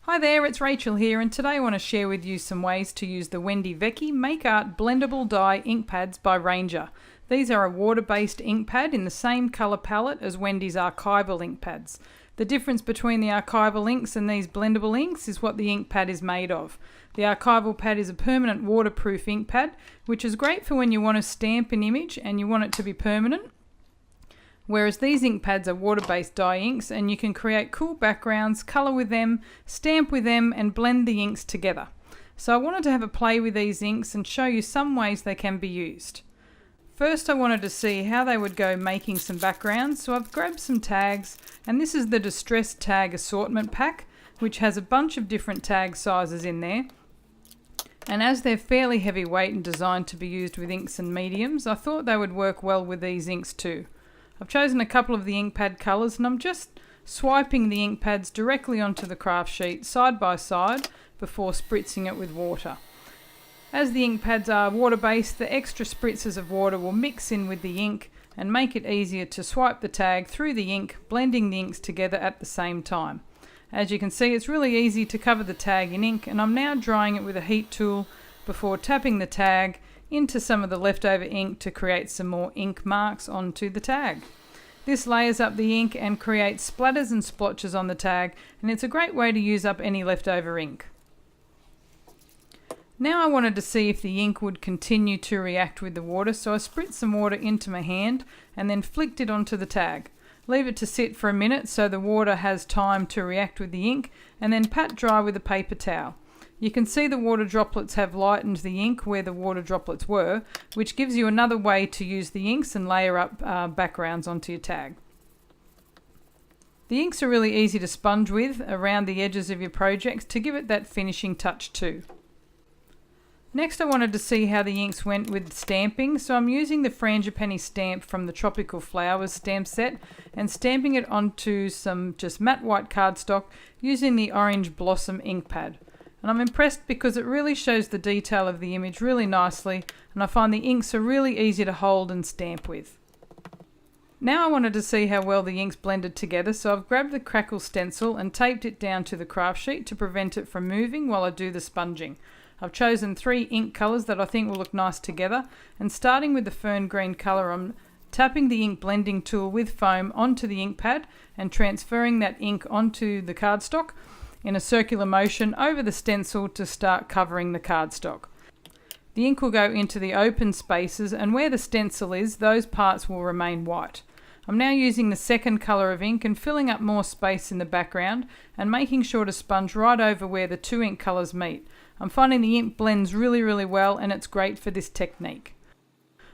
Hi there, it's Rachel here, and today I want to share with you some ways to use the Wendy Vecchi Make Art Blendable Dye ink pads by Ranger. These are a water-based ink pad in the same colour palette as Wendy's archival ink pads. The difference between the archival inks and these blendable inks is what the ink pad is made of. The archival pad is a permanent waterproof ink pad, which is great for when you want to stamp an image and you want it to be permanent. Whereas these ink pads are water-based dye inks and you can create cool backgrounds, colour with them, stamp with them and blend the inks together. So I wanted to have a play with these inks and show you some ways they can be used. First I wanted to see how they would go making some backgrounds, so I've grabbed some tags, and this is the Distressed Tag Assortment pack, which has a bunch of different tag sizes in there. And as they're fairly heavyweight and designed to be used with inks and mediums, I thought they would work well with these inks too. I've chosen a couple of the ink pad colours and I'm just swiping the ink pads directly onto the craft sheet side by side before spritzing it with water. As the ink pads are water based, the extra spritzes of water will mix in with the ink and make it easier to swipe the tag through the ink, blending the inks together at the same time. As you can see, it's really easy to cover the tag in ink, and I'm now drying it with a heat tool before tapping the tag into some of the leftover ink to create some more ink marks onto the tag. This layers up the ink and creates splatters and splotches on the tag, and it's a great way to use up any leftover ink. Now I wanted to see if the ink would continue to react with the water, so I spritzed some water into my hand and then flicked it onto the tag. Leave it to sit for a minute so the water has time to react with the ink, and then pat dry with a paper towel. You can see the water droplets have lightened the ink where the water droplets were, which gives you another way to use the inks and layer up backgrounds onto your tag. The inks are really easy to sponge with around the edges of your projects to give it that finishing touch too. Next I wanted to see how the inks went with stamping, so I'm using the Frangipani stamp from the Tropical Flowers stamp set and stamping it onto some just matte white cardstock using the Orange Blossom ink pad. And I'm impressed because it really shows the detail of the image really nicely, and I find the inks are really easy to hold and stamp with. Now I wanted to see how well the inks blended together, so I've grabbed the Crackle stencil and taped it down to the craft sheet to prevent it from moving while I do the sponging. I've chosen 3 ink colours that I think will look nice together, and starting with the fern green colour, I'm tapping the ink blending tool with foam onto the ink pad and transferring that ink onto the cardstock in a circular motion over the stencil to start covering the cardstock. The ink will go into the open spaces, and where the stencil is, those parts will remain white. I'm now using the second colour of ink and filling up more space in the background and making sure to sponge right over where the 2 ink colours meet. I'm finding the ink blends really well, and it's great for this technique.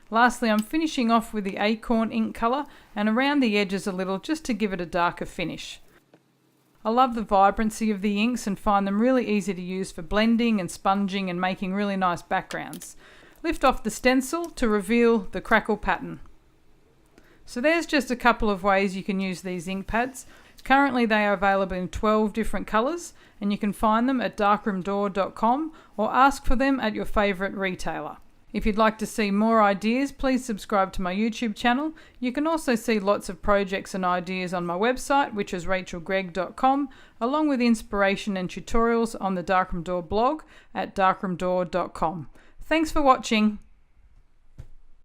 Lastly, I'm finishing off with the acorn ink colour and around the edges a little, just to give it a darker finish. I love the vibrancy of the inks and find them really easy to use for blending and sponging and making really nice backgrounds. Lift off the stencil to reveal the Crackle pattern. So there's just a couple of ways you can use these ink pads. Currently they are available in 12 different colours, and you can find them at darkroom.com or ask for them at your favourite retailer. If you'd like to see more ideas, please subscribe to my YouTube channel. You can also see lots of projects and ideas on my website, which is rachelgreg.com, along with inspiration and tutorials on the Darkroom Door blog at darkroomdoor.com. Thanks for watching.